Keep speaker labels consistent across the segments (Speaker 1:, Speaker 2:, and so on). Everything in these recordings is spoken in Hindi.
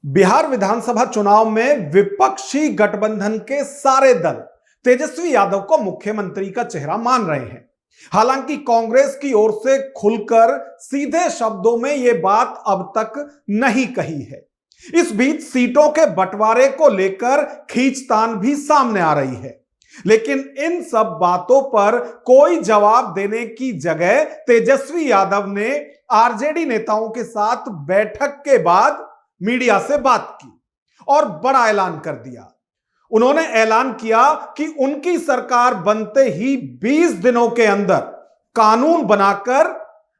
Speaker 1: बिहार विधानसभा चुनाव में विपक्षी गठबंधन के सारे दल तेजस्वी यादव को मुख्यमंत्री का चेहरा मान रहे हैं। हालांकि कांग्रेस की ओर से खुलकर सीधे शब्दों में यह बात अब तक नहीं कही है। इस बीच सीटों के बंटवारे को लेकर खींचतान भी सामने आ रही है, लेकिन इन सब बातों पर कोई जवाब देने की जगह तेजस्वी यादव ने आरजेडी नेताओं के साथ बैठक के बाद मीडिया से बात की और बड़ा ऐलान कर दिया। उन्होंने ऐलान किया कि उनकी सरकार बनते ही 20 दिनों के अंदर कानून बनाकर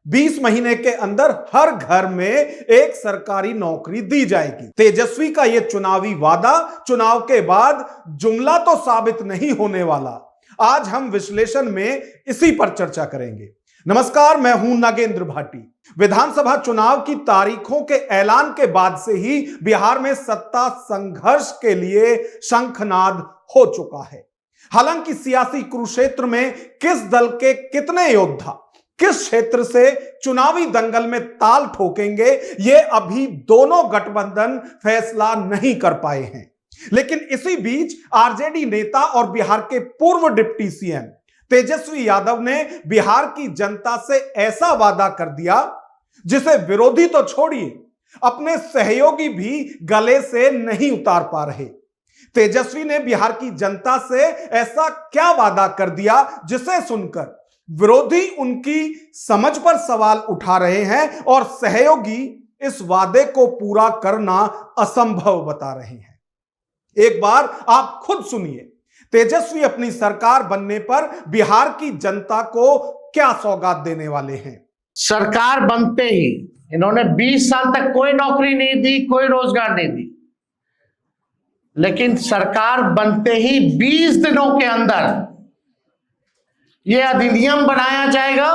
Speaker 1: 20 महीने के अंदर हर घर में एक सरकारी नौकरी दी जाएगी। तेजस्वी का यह चुनावी वादा चुनाव के बाद जुमला तो साबित नहीं होने वाला। आज हम विश्लेषण में इसी पर चर्चा करेंगे। नमस्कार, मैं हूं नागेंद्र भाटी। विधानसभा चुनाव की तारीखों के ऐलान के बाद से ही बिहार में सत्ता संघर्ष के लिए शंखनाद हो चुका है। हालांकि सियासी कुरुक्षेत्र में किस दल के कितने योद्धा किस क्षेत्र से चुनावी दंगल में ताल ठोकेंगे, यह अभी दोनों गठबंधन फैसला नहीं कर पाए हैं। लेकिन इसी बीच आरजेडी नेता और बिहार के पूर्व डिप्टी सीएम तेजस्वी यादव ने बिहार की जनता से ऐसा वादा कर दिया जिसे विरोधी तो छोड़िए, अपने सहयोगी भी गले से नहीं उतार पा रहे। तेजस्वी ने बिहार की जनता से ऐसा क्या वादा कर दिया जिसे सुनकर विरोधी उनकी समझ पर सवाल उठा रहे हैं और सहयोगी इस वादे को पूरा करना असंभव बता रहे हैं। एक बार आप खुद सुनिए, तेजस्वी अपनी सरकार बनने पर बिहार की जनता को क्या सौगात देने वाले हैं।
Speaker 2: सरकार बनते ही इन्होंने 20 साल तक कोई नौकरी नहीं दी, कोई रोजगार नहीं दी, लेकिन सरकार बनते ही 20 दिनों के अंदर यह अधिनियम बनाया जाएगा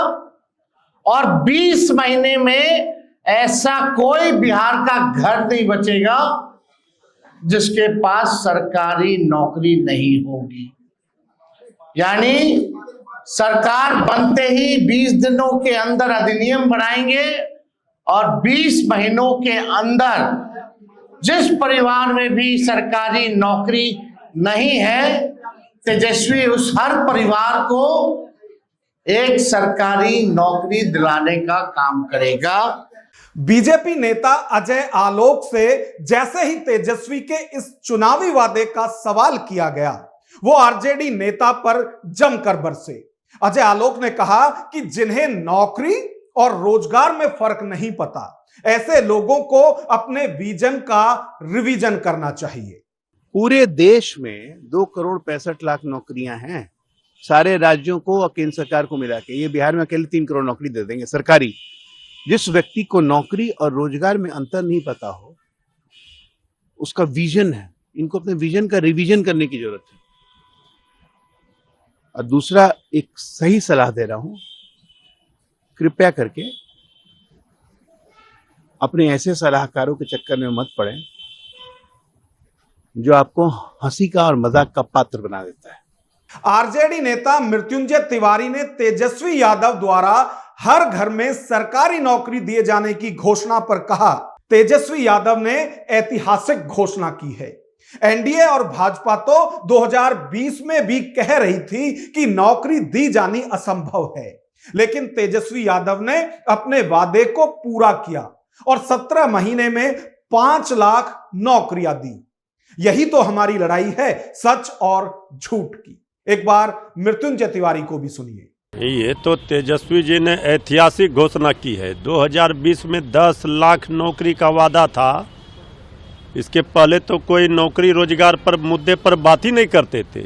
Speaker 2: और 20 महीने में ऐसा कोई बिहार का घर नहीं बचेगा जिसके पास सरकारी नौकरी नहीं होगी। यानी सरकार बनते ही 20 दिनों के अंदर अधिनियम बनाएंगे और 20 महीनों के अंदर जिस परिवार में भी सरकारी नौकरी नहीं है, तेजस्वी उस हर परिवार को एक सरकारी नौकरी दिलाने का काम करेगा।
Speaker 1: बीजेपी नेता अजय आलोक से जैसे ही तेजस्वी के इस चुनावी वादे का सवाल किया गया, वो आरजेडी नेता पर जमकर बरसे। अजय आलोक ने कहा कि जिन्हें नौकरी और रोजगार में फर्क नहीं पता, ऐसे लोगों को अपने विजन का रिवीजन करना चाहिए।
Speaker 3: पूरे देश में 2,65,00,000 नौकरियां हैं, सारे राज्यों को और केंद्र सरकार को मिला के। ये बिहार में अकेले 3 करोड़ नौकरी दे देंगे सरकारी। जिस व्यक्ति को नौकरी और रोजगार में अंतर नहीं पता हो, उसका विजन है, इनको अपने विजन का रिवीजन करने की जरूरत है। और दूसरा, एक सही सलाह दे रहा हूं, कृपया करके अपने ऐसे सलाहकारों के चक्कर में मत पड़े जो आपको हंसी का और मजाक का पात्र बना देता है।
Speaker 1: आरजेडी नेता मृत्युंजय तिवारी ने तेजस्वी यादव द्वारा हर घर में सरकारी नौकरी दिए जाने की घोषणा पर कहा, तेजस्वी यादव ने ऐतिहासिक घोषणा की है। एनडीए और भाजपा तो 2020 में भी कह रही थी कि नौकरी दी जानी असंभव है, लेकिन तेजस्वी यादव ने अपने वादे को पूरा किया और 17 महीने में 5 लाख नौकरियां दी। यही तो हमारी लड़ाई है सच और झूठ की। एक बार मृत्युंजय तिवारी को भी सुनिए।
Speaker 4: ये तो तेजस्वी जी ने ऐतिहासिक घोषणा की है। 2020 में 10 लाख नौकरी का वादा था। इसके पहले तो कोई नौकरी रोजगार पर मुद्दे पर बात ही नहीं करते थे।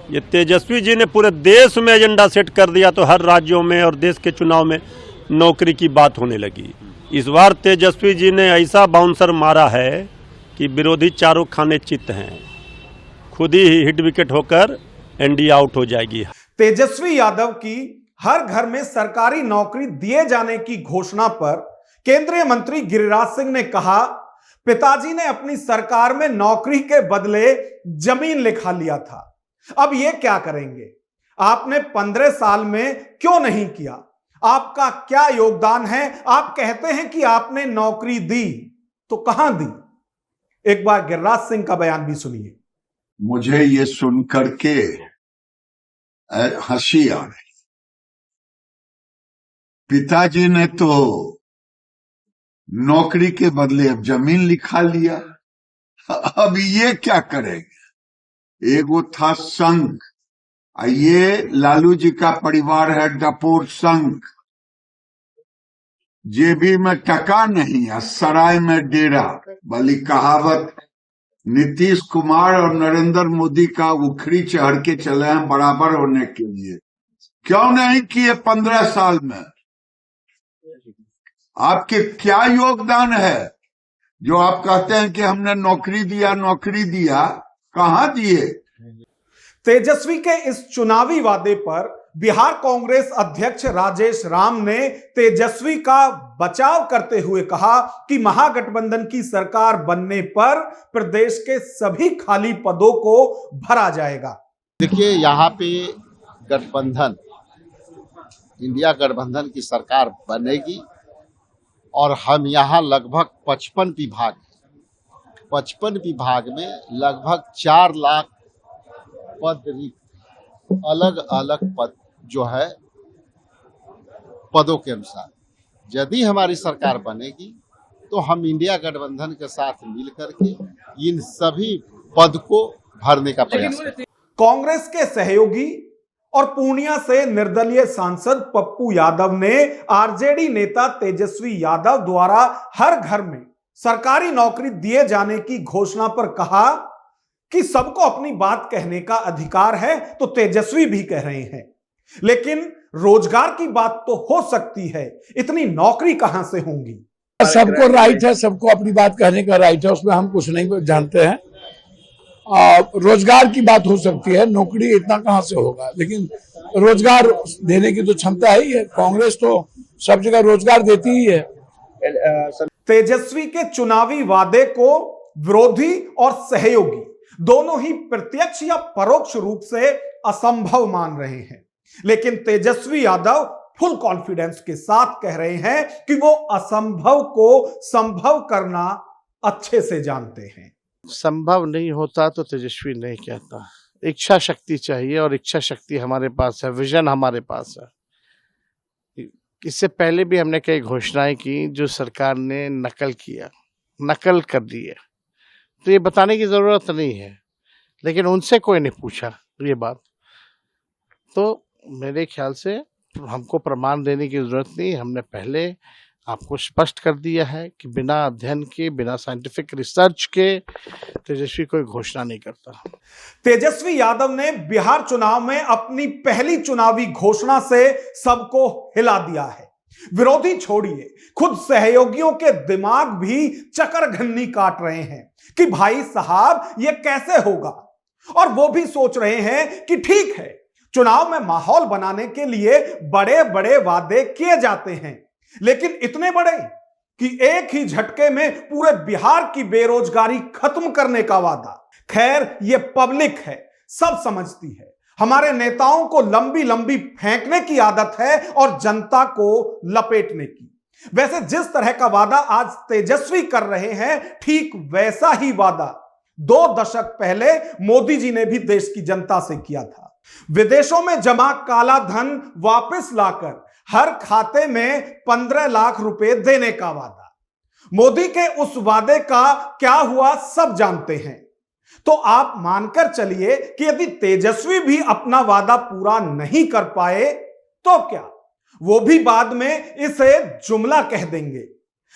Speaker 4: ये तेजस्वी जी ने पूरे देश में एजेंडा सेट कर दिया, तो हर राज्यों में और देश के चुनाव में नौकरी की बात होने लगी। इस बार तेजस्वी जी ने ऐसा बाउंसर मारा है कि विरोधी चारों खाने चित्त हैं। खुद ही हिट विकेट होकर एनडीए आउट हो जाएगी।
Speaker 1: तेजस्वी यादव की हर घर में सरकारी नौकरी दिए जाने की घोषणा पर केंद्रीय मंत्री गिरिराज सिंह ने कहा, पिताजी ने अपनी सरकार में नौकरी के बदले जमीन लिखा लिया था, अब ये क्या करेंगे? आपने 15 साल में क्यों नहीं किया? आपका क्या योगदान है? आप कहते हैं कि आपने नौकरी दी, तो कहां दी? एक बार गिरिराज सिंह का बयान भी सुनिए।
Speaker 5: मुझे ये सुन करके हंसी आ रही। पिताजी ने तो नौकरी के बदले अब जमीन लिखा लिया, अब ये क्या करेंगे? एगो था संघ, ये लालू जी का परिवार है डपोर संघ। जेबी में टका नहीं है, सराय में डेरा वाली कहावत नीतीश कुमार और नरेंद्र मोदी का उखड़ी चढ़ के चले हैं बराबर होने के लिए। क्यों नहीं किए 15 साल में? आपके क्या योगदान है जो आप कहते हैं कि हमने नौकरी दिया, कहां दिए?
Speaker 1: तेजस्वी के इस चुनावी वादे पर बिहार कांग्रेस अध्यक्ष राजेश राम ने तेजस्वी का बचाव करते हुए कहा कि महागठबंधन की सरकार बनने पर प्रदेश के सभी खाली पदों को भरा जाएगा।
Speaker 2: देखिए, यहाँ पे गठबंधन, इंडिया गठबंधन की सरकार बनेगी और हम यहाँ लगभग 55 विभाग में लगभग 4 लाख पद, अलग अलग पद जो है पदों के अनुसार यदि हमारी सरकार बनेगी तो हम इंडिया गठबंधन के साथ मिलकर के इन सभी पद को भरने का प्रयास करेंगे।
Speaker 1: कांग्रेस के सहयोगी और पूर्णिया से निर्दलीय सांसद पप्पू यादव ने आरजेडी नेता तेजस्वी यादव द्वारा हर घर में सरकारी नौकरी दिए जाने की घोषणा पर कहा कि सबको अपनी बात कहने का अधिकार है, तो तेजस्वी भी कह रहे हैं, लेकिन रोजगार की बात तो हो सकती है, इतनी नौकरी कहां से होंगी?
Speaker 6: सबको राइट है, सबको अपनी बात कहने का राइट है, उसमें हम कुछ नहीं जानते हैं। रोजगार की बात हो सकती है, नौकरी इतना कहां से होगा, लेकिन रोजगार देने की तो क्षमता है ही है। कांग्रेस तो सब जगह रोजगार देती ही है।
Speaker 1: तेजस्वी के चुनावी वादे को विरोधी और सहयोगी दोनों ही प्रत्यक्ष या परोक्ष रूप से असंभव मान रहे हैं, लेकिन तेजस्वी यादव फुल कॉन्फिडेंस के साथ कह रहे हैं कि वो असंभव को संभव करना अच्छे से जानते हैं।
Speaker 2: संभव नहीं होता तो तेजस्वी नहीं कहता। इच्छा शक्ति चाहिए और इच्छा शक्ति हमारे पास है, विजन हमारे पास है। इससे पहले भी हमने कई घोषणाएं की जो सरकार ने नकल कर दी है, तो ये बताने की जरूरत नहीं है, लेकिन उनसे कोई नहीं पूछा ये बात, तो मेरे ख्याल से हमको प्रमाण देने की जरूरत नहीं। हमने पहले आपको स्पष्ट कर दिया है कि बिना अध्ययन के, बिना साइंटिफिक रिसर्च के तेजस्वी कोई घोषणा नहीं करता।
Speaker 1: तेजस्वी यादव ने बिहार चुनाव में अपनी पहली चुनावी घोषणा से सबको हिला दिया है। विरोधी छोड़िए, खुद सहयोगियों के दिमाग भी चकरघन्नी काट रहे हैं कि भाई साहब ये कैसे होगा, और वो भी सोच रहे हैं कि ठीक है, चुनाव में माहौल बनाने के लिए बड़े बड़े वादे किए जाते हैं, लेकिन इतने बड़े कि एक ही झटके में पूरे बिहार की बेरोजगारी खत्म करने का वादा। खैर, ये पब्लिक है, सब समझती है। हमारे नेताओं को लंबी लंबी फेंकने की आदत है और जनता को लपेटने की। वैसे जिस तरह का वादा आज तेजस्वी कर रहे हैं, ठीक वैसा ही वादा 2 दशक पहले मोदी जी ने भी देश की जनता से किया था। विदेशों में जमा काला धन वापस लाकर हर खाते में 15 लाख रुपए देने का वादा। मोदी के उस वादे का क्या हुआ सब जानते हैं। तो आप मानकर चलिए कि यदि तेजस्वी भी अपना वादा पूरा नहीं कर पाए तो क्या, वो भी बाद में इसे जुमला कह देंगे।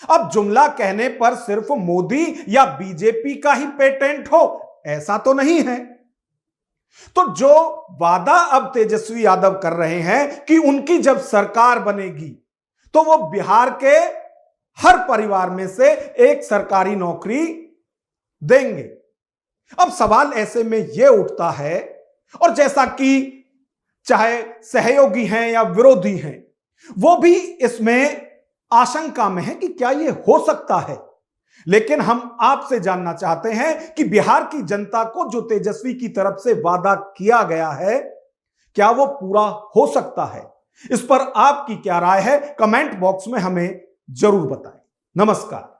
Speaker 1: अब जुमला कहने पर सिर्फ मोदी या बीजेपी का ही पेटेंट हो, ऐसा तो नहीं है। तो जो वादा अब तेजस्वी यादव कर रहे हैं कि उनकी जब सरकार बनेगी तो वो बिहार के हर परिवार में से एक सरकारी नौकरी देंगे। अब सवाल ऐसे में यह उठता है, और जैसा कि चाहे सहयोगी हैं या विरोधी हैं, वो भी इसमें आशंका में है कि क्या यह हो सकता है। लेकिन हम आपसे जानना चाहते हैं कि बिहार की जनता को जो तेजस्वी की तरफ से वादा किया गया है, क्या वो पूरा हो सकता है? इस पर आपकी क्या राय है? कमेंट बॉक्स में हमें जरूर बताएं। नमस्कार।